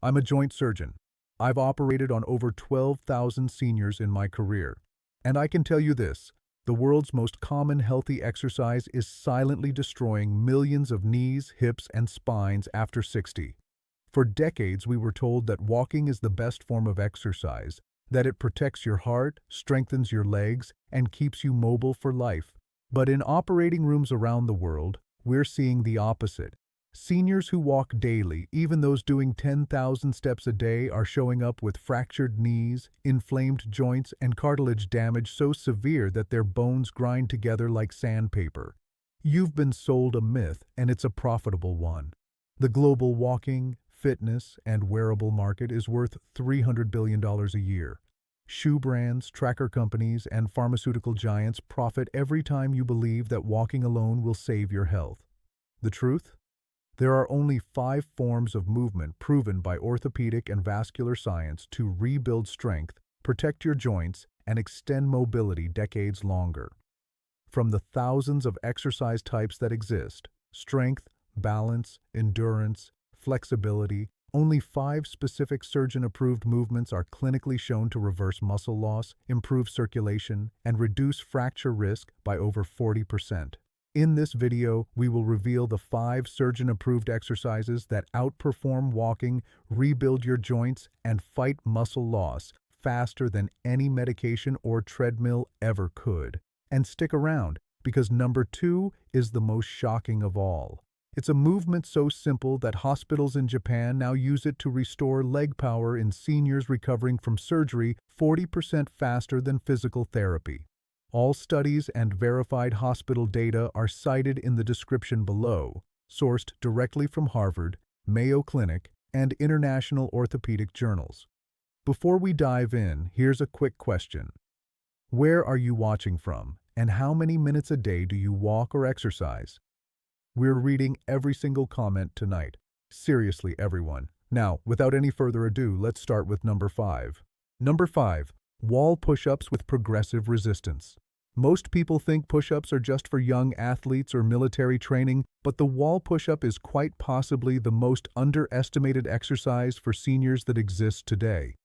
I'm a joint surgeon. I've operated on over 12,000 seniors in my career. And I can tell you this, the world's most common healthy exercise is silently destroying millions of knees, hips, and spines after 60. For decades, we were told that walking is the best form of exercise, that it protects your heart, strengthens your legs, and keeps you mobile for life. But in operating rooms around the world, we're seeing the opposite. Seniors who walk daily, even those doing 10,000 steps a day, are showing up with fractured knees, inflamed joints, and cartilage damage so severe that their bones grind together like sandpaper. You've been sold a myth, and it's a profitable one. The global walking, fitness, and wearable market is worth $300 billion a year. Shoe brands, tracker companies, and pharmaceutical giants profit every time you believe that walking alone will save your health. The truth? There are only 5 forms of movement proven by orthopedic and vascular science to rebuild strength, protect your joints, and extend mobility decades longer. From the thousands of exercise types that exist, strength, balance, endurance, flexibility, only 5 specific surgeon-approved movements are clinically shown to reverse muscle loss, improve circulation, and reduce fracture risk by over 40%. In this video, we will reveal the 5 surgeon-approved exercises that outperform walking, rebuild your joints, and fight muscle loss faster than any medication or treadmill ever could. And stick around, because number 2 is the most shocking of all. It's a movement so simple that hospitals in Japan now use it to restore leg power in seniors recovering from surgery 40% faster than physical therapy. All studies and verified hospital data are cited in the description below, sourced directly from Harvard, Mayo Clinic, and international orthopedic journals. Before we dive in, here's a quick question. Where are you watching from, and how many minutes a day do you walk or exercise? We're reading every single comment tonight. Seriously, everyone. Now, without any further ado, let's start with number 5. Number 5. Wall push-ups with progressive resistance. Most people think push-ups are just for young athletes or military training, but the wall push-up is quite possibly the most underestimated exercise for seniors that exists today.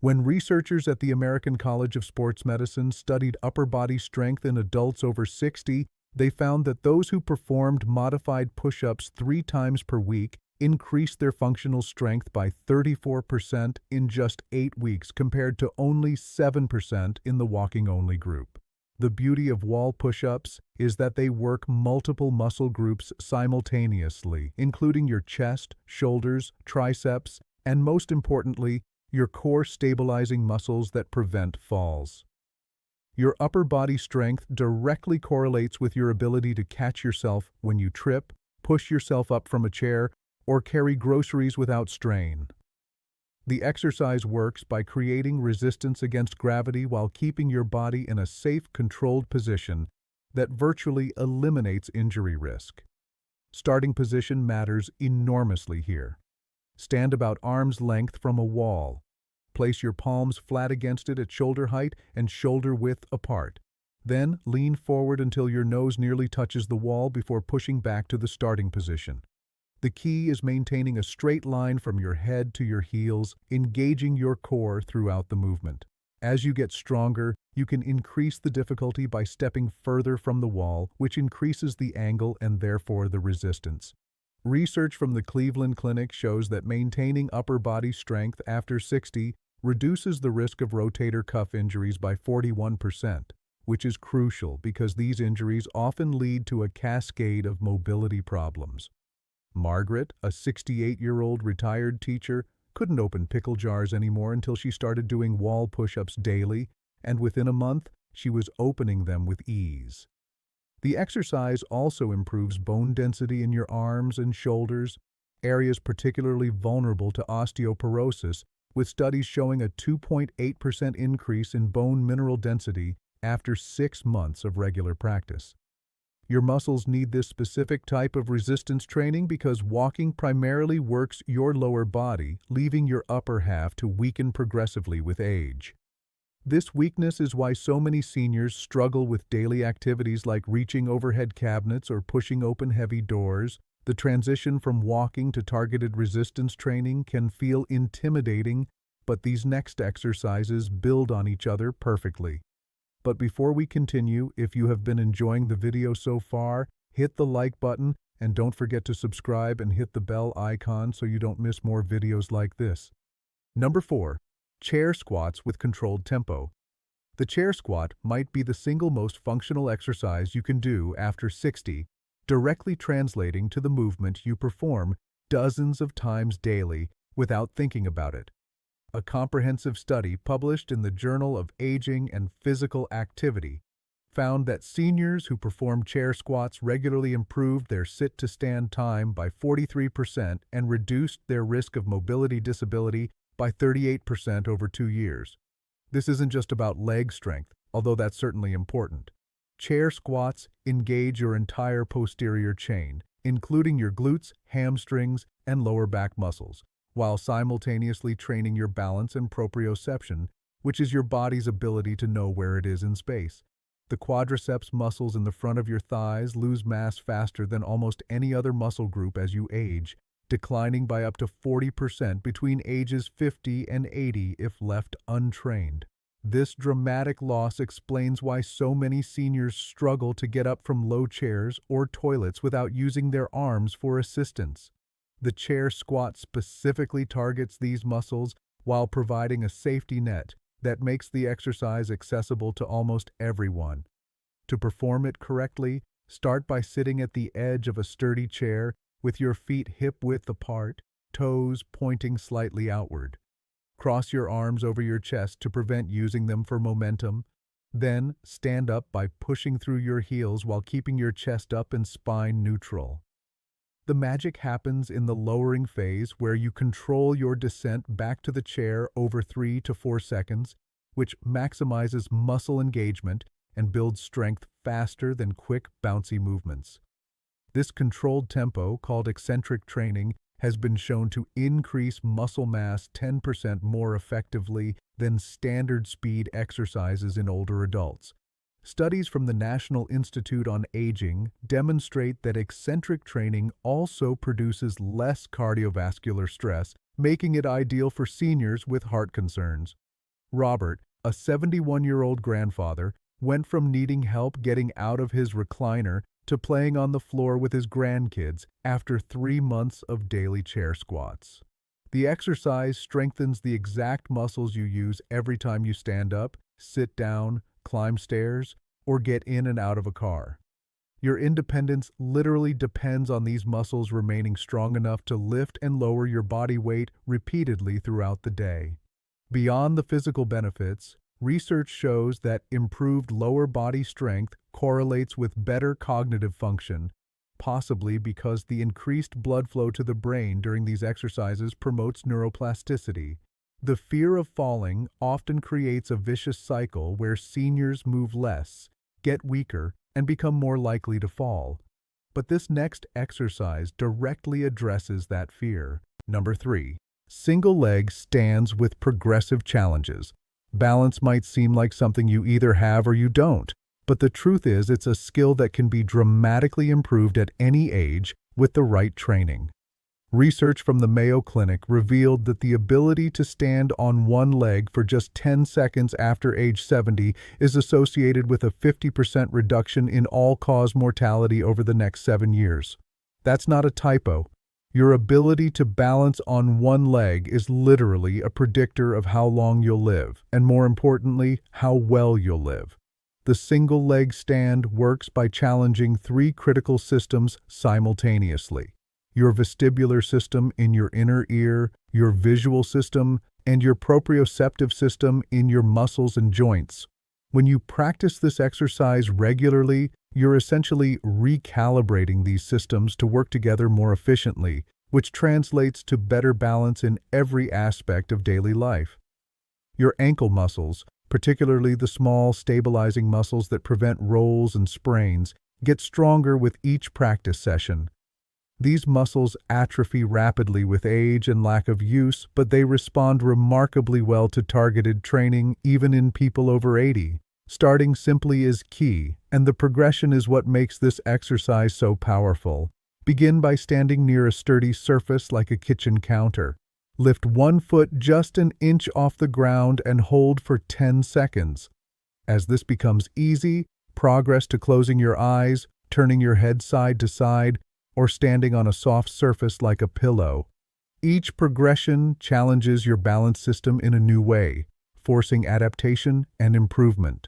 When researchers at the American College of Sports Medicine studied upper body strength in adults over 60, they found that those who performed modified push-ups 3 times per week increased their functional strength by 34% in just 8 weeks compared to only 7% in the walking-only group. The beauty of wall push-ups is that they work multiple muscle groups simultaneously, including your chest, shoulders, triceps, and most importantly, your core stabilizing muscles that prevent falls. Your upper body strength directly correlates with your ability to catch yourself when you trip, push yourself up from a chair, or carry groceries without strain. The exercise works by creating resistance against gravity while keeping your body in a safe, controlled position that virtually eliminates injury risk. Starting position matters enormously here. Stand about arm's length from a wall. Place your palms flat against it at shoulder height and shoulder width apart. Then lean forward until your nose nearly touches the wall before pushing back to the starting position. The key is maintaining a straight line from your head to your heels, engaging your core throughout the movement. As you get stronger, you can increase the difficulty by stepping further from the wall, which increases the angle and therefore the resistance. Research from the Cleveland Clinic shows that maintaining upper body strength after 60 reduces the risk of rotator cuff injuries by 41%, which is crucial because these injuries often lead to a cascade of mobility problems. Margaret, a 68-year-old retired teacher, couldn't open pickle jars anymore until she started doing wall push-ups daily, and within a month, she was opening them with ease. The exercise also improves bone density in your arms and shoulders, areas particularly vulnerable to osteoporosis, with studies showing a 2.8% increase in bone mineral density after 6 months of regular practice. Your muscles need this specific type of resistance training because walking primarily works your lower body, leaving your upper half to weaken progressively with age. This weakness is why so many seniors struggle with daily activities like reaching overhead cabinets or pushing open heavy doors, The transition from walking to targeted resistance training can feel intimidating, but these next exercises build on each other perfectly. But before we continue, if you have been enjoying the video so far, hit the like button and don't forget to subscribe and hit the bell icon so you don't miss more videos like this. Number 4. Chair squats with controlled tempo. The chair squat might be the single most functional exercise you can do after 60, directly translating to the movement you perform dozens of times daily without thinking about it. A comprehensive study published in the Journal of Aging and Physical Activity found that seniors who performed chair squats regularly improved their sit-to-stand time by 43% and reduced their risk of mobility disability by 38% over 2 years. This isn't just about leg strength, although that's certainly important. Chair squats engage your entire posterior chain, including your glutes, hamstrings, and lower back muscles, while simultaneously training your balance and proprioception, which is your body's ability to know where it is in space. The quadriceps muscles in the front of your thighs lose mass faster than almost any other muscle group as you age, declining by up to 40% between ages 50 and 80 if left untrained. This dramatic loss explains why so many seniors struggle to get up from low chairs or toilets without using their arms for assistance. The chair squat specifically targets these muscles while providing a safety net that makes the exercise accessible to almost everyone. To perform it correctly, start by sitting at the edge of a sturdy chair with your feet hip-width apart, toes pointing slightly outward. Cross your arms over your chest to prevent using them for momentum. Then, stand up by pushing through your heels while keeping your chest up and spine neutral. The magic happens in the lowering phase where you control your descent back to the chair over 3 to 4 seconds, which maximizes muscle engagement and builds strength faster than quick, bouncy movements. This controlled tempo, called eccentric training, has been shown to increase muscle mass 10% more effectively than standard speed exercises in older adults. Studies from the National Institute on Aging demonstrate that eccentric training also produces less cardiovascular stress, making it ideal for seniors with heart concerns. Robert, a 71-year-old grandfather, went from needing help getting out of his recliner to playing on the floor with his grandkids after 3 months of daily chair squats. The exercise strengthens the exact muscles you use every time you stand up, sit down, climb stairs, or get in and out of a car. Your independence literally depends on these muscles remaining strong enough to lift and lower your body weight repeatedly throughout the day. Beyond the physical benefits, research shows that improved lower body strength correlates with better cognitive function, possibly because the increased blood flow to the brain during these exercises promotes neuroplasticity. The fear of falling often creates a vicious cycle where seniors move less, get weaker, and become more likely to fall. But this next exercise directly addresses that fear. Number 3. Single leg stands with progressive challenges. Balance might seem like something you either have or you don't, but the truth is it's a skill that can be dramatically improved at any age with the right training. Research from the Mayo Clinic revealed that the ability to stand on one leg for just 10 seconds after age 70 is associated with a 50% reduction in all-cause mortality over the next 7 years. That's not a typo. Your ability to balance on one leg is literally a predictor of how long you'll live, and more importantly, how well you'll live. The single leg stand works by challenging 3 critical systems simultaneously: your vestibular system in your inner ear, your visual system, and your proprioceptive system in your muscles and joints. When you practice this exercise regularly, you're essentially recalibrating these systems to work together more efficiently, which translates to better balance in every aspect of daily life. Your ankle muscles, particularly the small stabilizing muscles that prevent rolls and sprains, get stronger with each practice session. These muscles atrophy rapidly with age and lack of use, but they respond remarkably well to targeted training even in people over 80. Starting simply is key, and the progression is what makes this exercise so powerful. Begin by standing near a sturdy surface like a kitchen counter. Lift one foot just an inch off the ground and hold for 10 seconds. As this becomes easy, progress to closing your eyes, turning your head side to side, or standing on a soft surface like a pillow. Each progression challenges your balance system in a new way, forcing adaptation and improvement.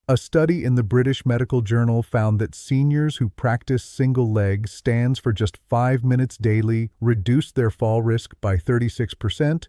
A study in the British Medical Journal found that seniors who practice single leg stands for just 5 minutes daily reduced their fall risk by 36%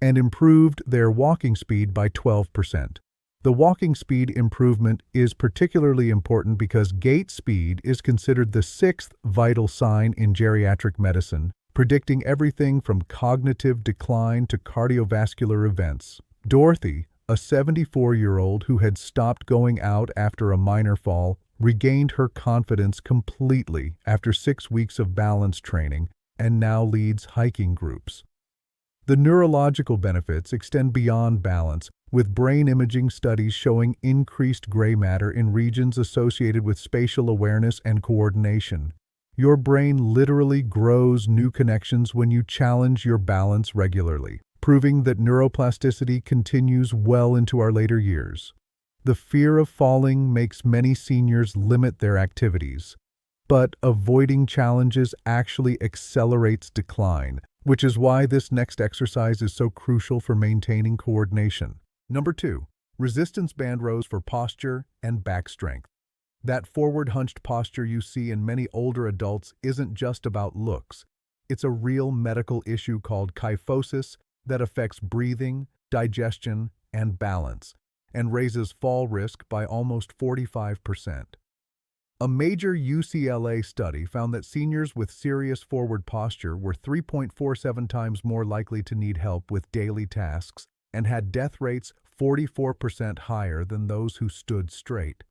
and improved their walking speed by 12%. The walking speed improvement is particularly important because gait speed is considered the sixth vital sign in geriatric medicine, predicting everything from cognitive decline to cardiovascular events. Dorothy, a 74-year-old who had stopped going out after a minor fall, regained her confidence completely after 6 weeks of balance training and now leads hiking groups. The neurological benefits extend beyond balance, with brain imaging studies showing increased gray matter in regions associated with spatial awareness and coordination. Your brain literally grows new connections when you challenge your balance regularly, proving that neuroplasticity continues well into our later years. The fear of falling makes many seniors limit their activities, but avoiding challenges actually accelerates decline, which is why this next exercise is so crucial for maintaining coordination. Number 2, resistance band rows for posture and back strength. That forward hunched posture you see in many older adults isn't just about looks. It's a real medical issue called kyphosis that affects breathing, digestion, and balance, and raises fall risk by almost 45%. A major UCLA study found that seniors with serious forward posture were 3.47 times more likely to need help with daily tasks and had death rates 44% higher than those who stood straight.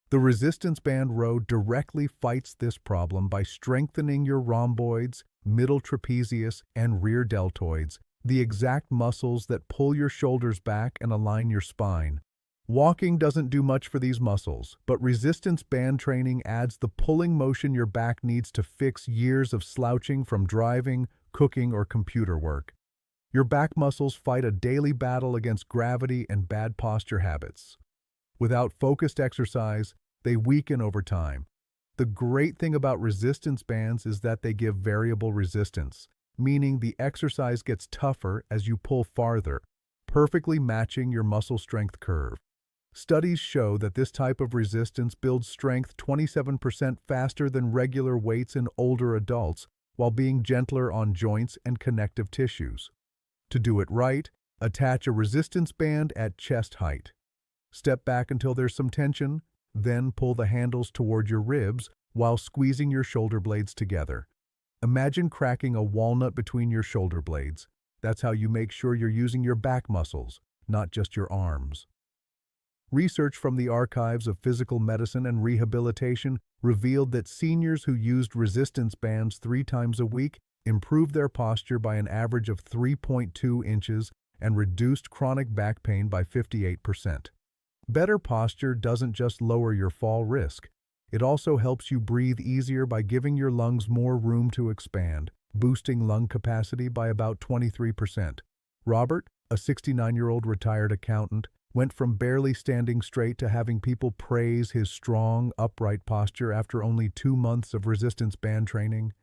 The resistance band row directly fights this problem by strengthening your rhomboids, middle trapezius, and rear deltoids, the exact muscles that pull your shoulders back and align your spine. Walking doesn't do much for these muscles, but resistance band training adds the pulling motion your back needs to fix years of slouching from driving, cooking, or computer work. Your back muscles fight a daily battle against gravity and bad posture habits. Without focused exercise, they weaken over time. The great thing about resistance bands is that they give variable resistance, meaning the exercise gets tougher as you pull farther, perfectly matching your muscle strength curve. Studies show that this type of resistance builds strength 27% faster than regular weights in older adults, while being gentler on joints and connective tissues. To do it right, attach a resistance band at chest height. Step back until there's some tension, then pull the handles toward your ribs while squeezing your shoulder blades together. Imagine cracking a walnut between your shoulder blades. That's how you make sure you're using your back muscles, not just your arms. Research from the archives of physical medicine and rehabilitation revealed that seniors who used resistance bands 3 times a week improved their posture by an average of 3.2 inches and reduced chronic back pain by 58%. Better posture doesn't just lower your fall risk. It also helps you breathe easier by giving your lungs more room to expand, boosting lung capacity by about 23%. Robert, a 69-year-old retired accountant, went from barely standing straight to having people praise his strong, upright posture after only 2 months of resistance band training.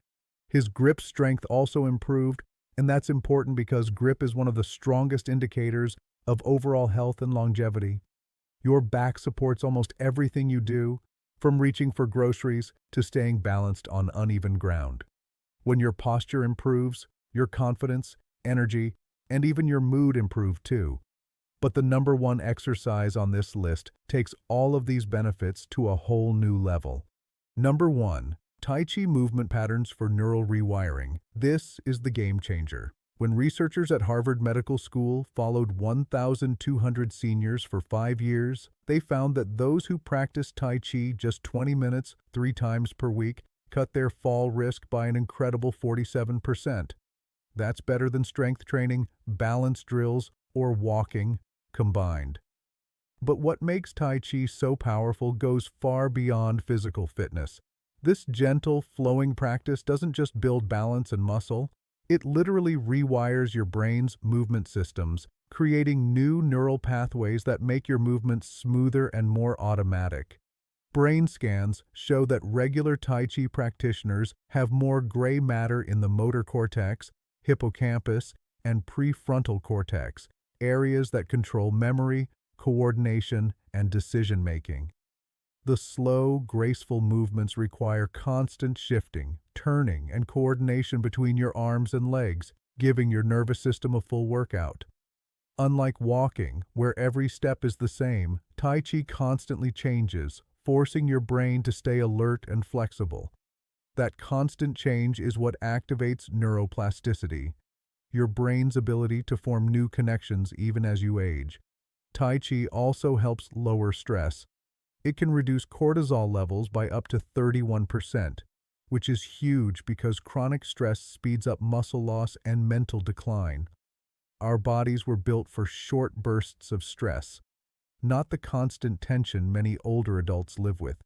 His grip strength also improved, and that's important because grip is one of the strongest indicators of overall health and longevity. Your back supports almost everything you do, from reaching for groceries to staying balanced on uneven ground. When your posture improves, your confidence, energy, and even your mood improve too. But the number one exercise on this list takes all of these benefits to a whole new level. Number 1. Tai Chi movement patterns for neural rewiring. This is the game changer. When researchers at Harvard Medical School followed 1,200 seniors for 5 years, they found that those who practiced Tai Chi just 20 minutes, 3 times per week, cut their fall risk by an incredible 47%. That's better than strength training, balance drills, or walking combined. But what makes Tai Chi so powerful goes far beyond physical fitness. This gentle, flowing practice doesn't just build balance and muscle, it literally rewires your brain's movement systems, creating new neural pathways that make your movements smoother and more automatic. Brain scans show that regular Tai Chi practitioners have more gray matter in the motor cortex, hippocampus, and prefrontal cortex, areas that control memory, coordination, and decision-making. The slow, graceful movements require constant shifting, turning, and coordination between your arms and legs, giving your nervous system a full workout. Unlike walking, where every step is the same, Tai Chi constantly changes, forcing your brain to stay alert and flexible. That constant change is what activates neuroplasticity, your brain's ability to form new connections even as you age. Tai Chi also helps lower stress. It can reduce cortisol levels by up to 31%, which is huge because chronic stress speeds up muscle loss and mental decline. Our bodies were built for short bursts of stress, not the constant tension many older adults live with.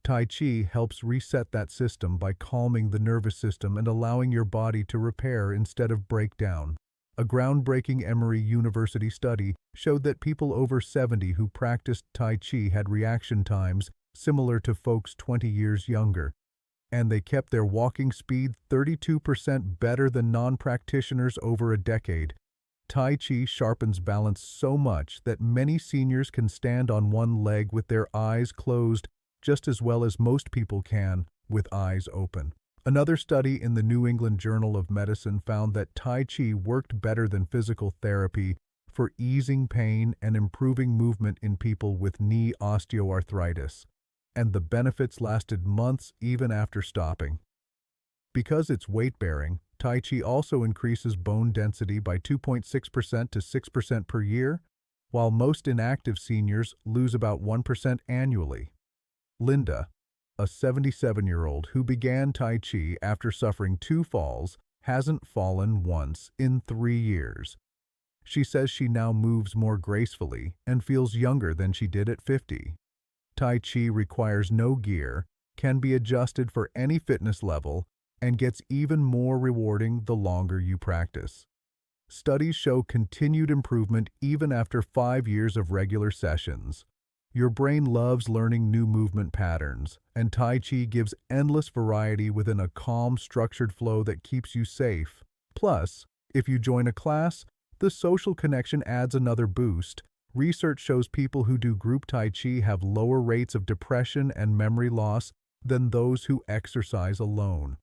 Tai Chi helps reset that system by calming the nervous system and allowing your body to repair instead of break down. A groundbreaking Emory University study showed that people over 70 who practiced Tai Chi had reaction times similar to folks 20 years younger, and they kept their walking speed 32% better than non-practitioners over a decade. Tai Chi sharpens balance so much that many seniors can stand on one leg with their eyes closed just as well as most people can with eyes open. Another study in the New England Journal of Medicine found that Tai Chi worked better than physical therapy for easing pain and improving movement in people with knee osteoarthritis, and the benefits lasted months even after stopping. Because it's weight-bearing, Tai Chi also increases bone density by 2.6% to 6% per year, while most inactive seniors lose about 1% annually. Linda, a 77-year-old who began Tai Chi after suffering 2 falls, hasn't fallen once in 3 years. She says she now moves more gracefully and feels younger than she did at 50. Tai Chi requires no gear, can be adjusted for any fitness level, and gets even more rewarding the longer you practice. Studies show continued improvement even after 5 years of regular sessions. Your brain loves learning new movement patterns, and Tai Chi gives endless variety within a calm, structured flow that keeps you safe. Plus, if you join a class, the social connection adds another boost. Research shows people who do group Tai Chi have lower rates of depression and memory loss than those who exercise alone.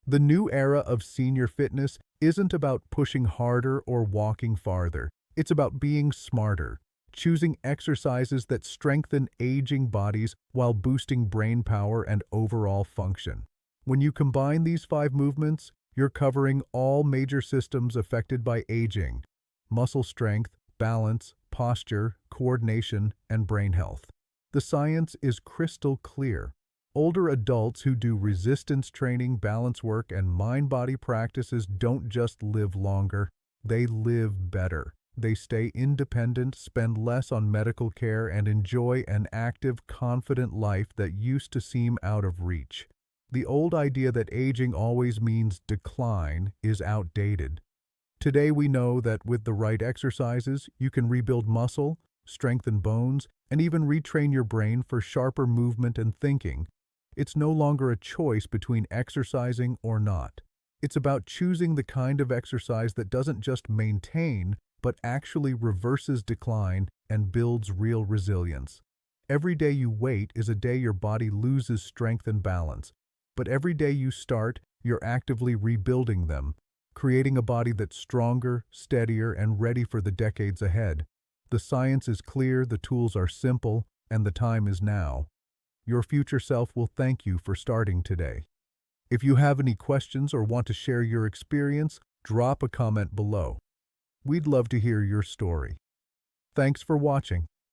The new era of senior fitness isn't about pushing harder or walking farther. It's about being smarter, choosing exercises that strengthen aging bodies while boosting brain power and overall function. When you combine these 5 movements, you're covering all major systems affected by aging: muscle strength, balance, posture, coordination, and brain health. The science is crystal clear. Older adults who do resistance training, balance work, and mind-body practices don't just live longer, they live better. They stay independent, spend less on medical care, and enjoy an active, confident life that used to seem out of reach. The old idea that aging always means decline is outdated. Today we know that with the right exercises, you can rebuild muscle, strengthen bones, and even retrain your brain for sharper movement and thinking. It's no longer a choice between exercising or not. It's about choosing the kind of exercise that doesn't just maintain, but actually reverses decline and builds real resilience. Every day you wait is a day your body loses strength and balance, but every day you start, you're actively rebuilding them, creating a body that's stronger, steadier, and ready for the decades ahead. The science is clear, the tools are simple, and the time is now. Your future self will thank you for starting today. If you have any questions or want to share your experience, drop a comment below. We'd love to hear your story. Thanks for watching.